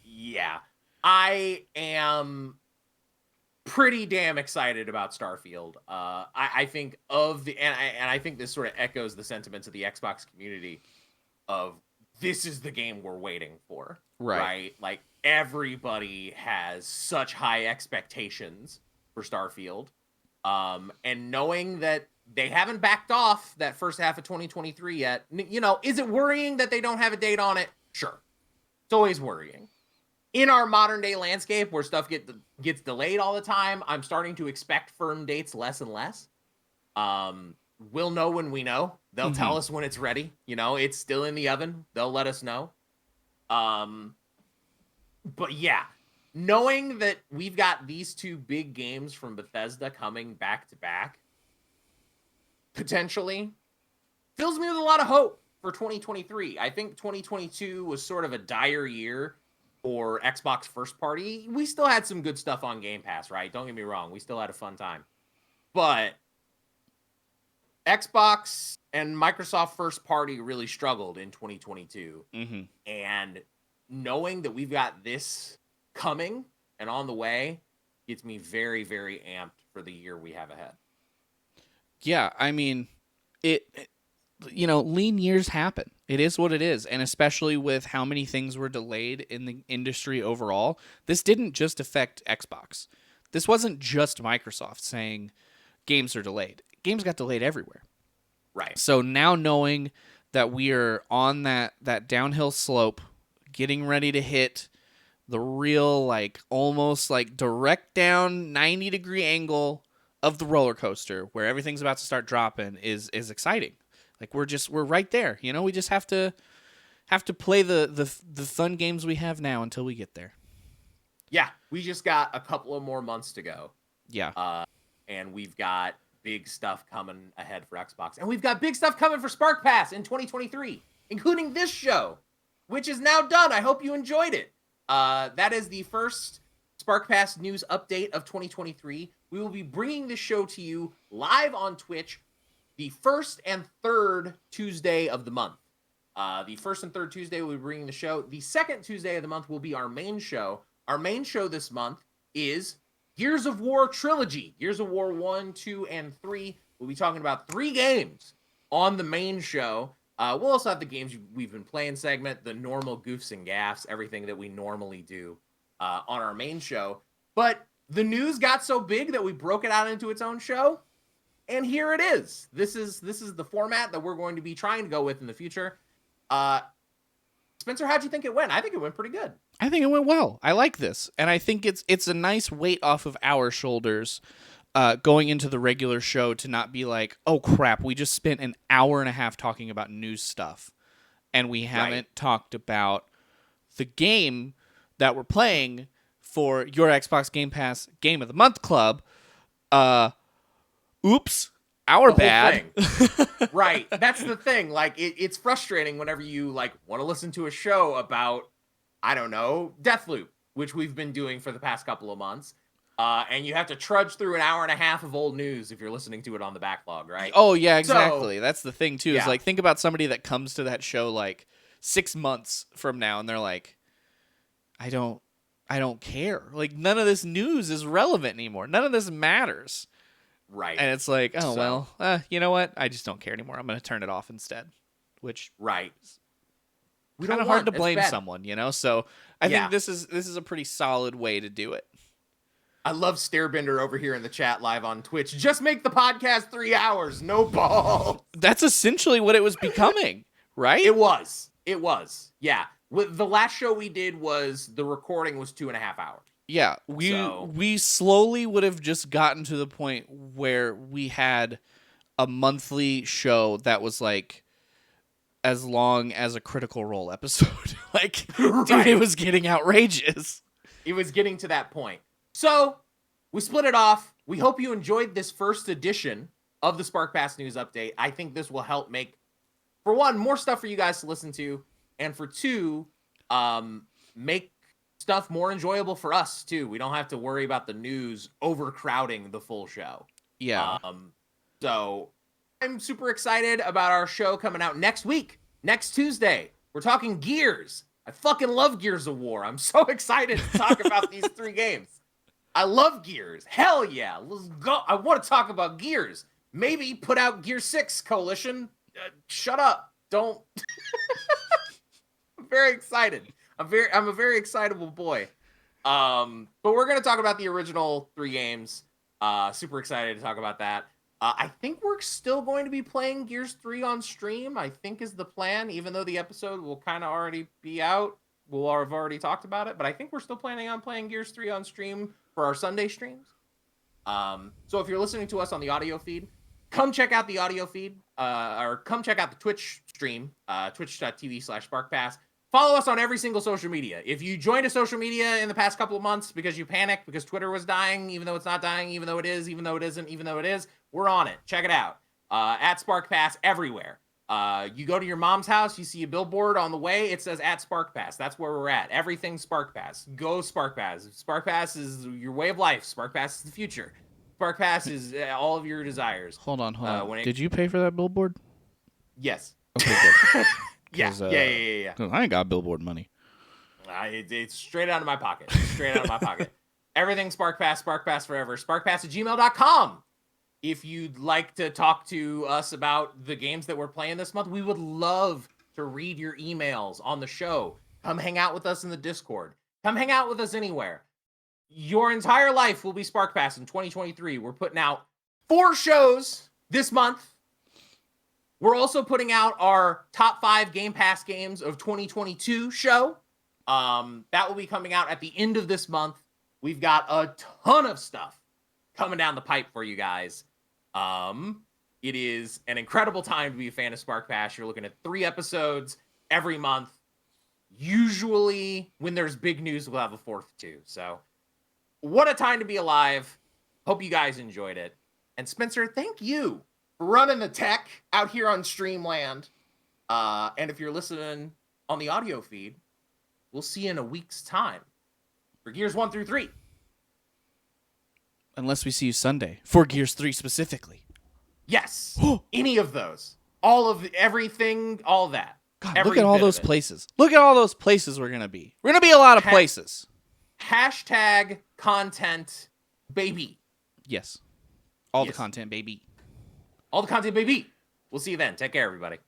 A: Yeah. I am pretty damn excited about Starfield. I think I think this sort of echoes the sentiments of the Xbox community of this is the game we're waiting for. Right? Like everybody has such high expectations for Starfield. And knowing that they haven't backed off that first half of 2023 yet, you know, is it worrying that they don't have a date on it? Sure. It's always worrying. In our modern day landscape where stuff gets delayed all the time, I'm starting to expect firm dates less and less. We'll know when we know. They'll tell us when it's ready. You know, it's still in the oven. They'll let us know. But yeah, knowing that we've got these 2 big games from Bethesda coming back to back, potentially, fills me with a lot of hope for 2023. I think 2022 was sort of a dire year for Xbox first party. We still had some good stuff on Game Pass, right? Don't get me wrong. We still had a fun time. But Xbox and Microsoft first party really struggled in 2022. And knowing that we've got this coming and on the way gets me very, very amped for the year we have ahead.
B: Yeah, I mean, you know, lean years happen. It is what it is. And especially with how many things were delayed in the industry overall, this didn't just affect Xbox. This wasn't just Microsoft saying games are delayed. Games got delayed everywhere.
A: Right.
B: So now knowing that we are on that downhill slope, getting ready to hit the real, like, almost like direct down 90-degree angle of the roller coaster where everything's about to start dropping is exciting. Like we're right there, you know. We just have to play the fun games we have now until we get there.
A: Yeah, we just got a couple of more months to go.
B: Yeah.
A: And we've got big stuff coming ahead for Xbox, and we've got big stuff coming for SPARCPass in 2023, including this show, which is now done. I hope you enjoyed it. That is the first SPARCPass news update of 2023. We will be bringing this show to you live on Twitch the first and third Tuesday of the month. The first and third Tuesday we'll be bringing the show. The second Tuesday of the month will be our main show, Our main show this month is Gears of War Trilogy. Gears of War 1, 2, and 3. We'll be talking about 3 games on the main show. We'll also have the games we've been playing segment, the normal goofs and gaffs, everything that we normally do on our main show. But the news got so big that we broke it out into its own show. And here it is. This is the format that we're going to be trying to go with in the future. Spencer, how'd you think it went? I think it went pretty good.
B: I think it went well. I like this. And I think it's a nice weight off of our shoulders going into the regular show to not be like, oh, crap, we just spent an hour and a half talking about news stuff. And we haven't talked about the game that we're playing for your Xbox Game Pass Game of the Month Club. Oops. Our bad.
A: Right. That's the thing. Like, it's frustrating whenever you like want to listen to a show about, I don't know, Deathloop, which we've been doing for the past couple of months. And you have to trudge through an hour and a half of old news if you're listening to it on the backlog, right?
B: Oh, yeah, exactly.
A: So,
B: that's the thing, too, is like, think about somebody that comes to that show like 6 months from now and they're like, I don't care. Like, none of this news is relevant anymore. None of this matters.
A: Right.
B: And it's like, oh, well, you know what? I just don't care anymore. I'm going to turn it off instead. Which
A: we
B: kind of hard to blame someone, you know? So I think this is a pretty solid way to do it.
A: I love Stairbender over here in the chat live on Twitch. Just make the podcast 3 hours, no balls.
B: That's essentially what it was becoming, right?
A: It was. Yeah. The last show we did was the recording was 2.5 hours.
B: Yeah, we slowly would have just gotten to the point where we had a monthly show that was like as long as a Critical Role episode. Like, dude, it was getting outrageous.
A: It was getting to that point. So we split it off. We hope you enjoyed this first edition of the SparkPass News Update. I think this will help make, for one, more stuff for you guys to listen to, and for two, make stuff more enjoyable for us too. We don't have to worry about the news overcrowding the full show.
B: Yeah.
A: So I'm super excited about our show coming out next week, next Tuesday. We're talking Gears. I fucking love Gears of War. I'm so excited to talk about these 3 games. I love Gears. Hell yeah. Let's go. I want to talk about Gears. Maybe put out Gear 6, Coalition. Shut up. Don't. I'm very excited. I'm a very excitable boy. But we're going to talk about the original 3 games. Super excited to talk about that. I think we're still going to be playing Gears 3 on stream, I think is the plan, even though the episode will kind of already be out. We'll have already talked about it, but I think we're still planning on playing Gears 3 on stream for our Sunday streams. So if you're listening to us on the audio feed, come check out the audio feed, or come check out the Twitch stream, twitch.tv/SparkPass. Follow us on every single social media. If you joined a social media in the past couple of months because you panicked because Twitter was dying, even though it's not dying, even though it is, even though it isn't, even though it is, we're on it. Check it out. At SparkPass everywhere. You go to your mom's house, you see a billboard on the way, it says at SparkPass. That's where we're at. Everything SparkPass. Go SparkPass. SparkPass is your way of life. SparkPass is the future. SparkPass is all of your desires.
B: Hold on. Did you pay for that billboard?
A: Yes.
B: Okay, good.
A: Yeah.
B: I ain't got billboard money.
A: It's straight out of my pocket. Everything SparkPass, SparkPass forever. SparkPass@gmail.com. If you'd like to talk to us about the games that we're playing this month, we would love to read your emails on the show. Come hang out with us in the Discord. Come hang out with us anywhere. Your entire life will be SparkPass in 2023. We're putting out 4 shows this month. We're also putting out our top 5 Game Pass games of 2022 show. That will be coming out at the end of this month. We've got a ton of stuff coming down the pipe for you guys. It is an incredible time to be a fan of SparkPass. You're looking at 3 episodes every month. Usually, when there's big news, we'll have a 4th too. So, what a time to be alive. Hope you guys enjoyed it. And Spencer, thank you for running the tech out here on Streamland. And if you're listening on the audio feed, we'll see you in a week's time for Gears 1 through 3.
B: Unless we see you Sunday for Gears 3 specifically.
A: Yes. Any of those. All of everything, all that.
B: God, look at all those places. Look at all those places we're going to be. We're going to be a lot of places.
A: Hashtag content baby.
B: Yes. All the
A: Yes.
B: content, baby.
A: All the content baby. We'll see you then. Take care, everybody.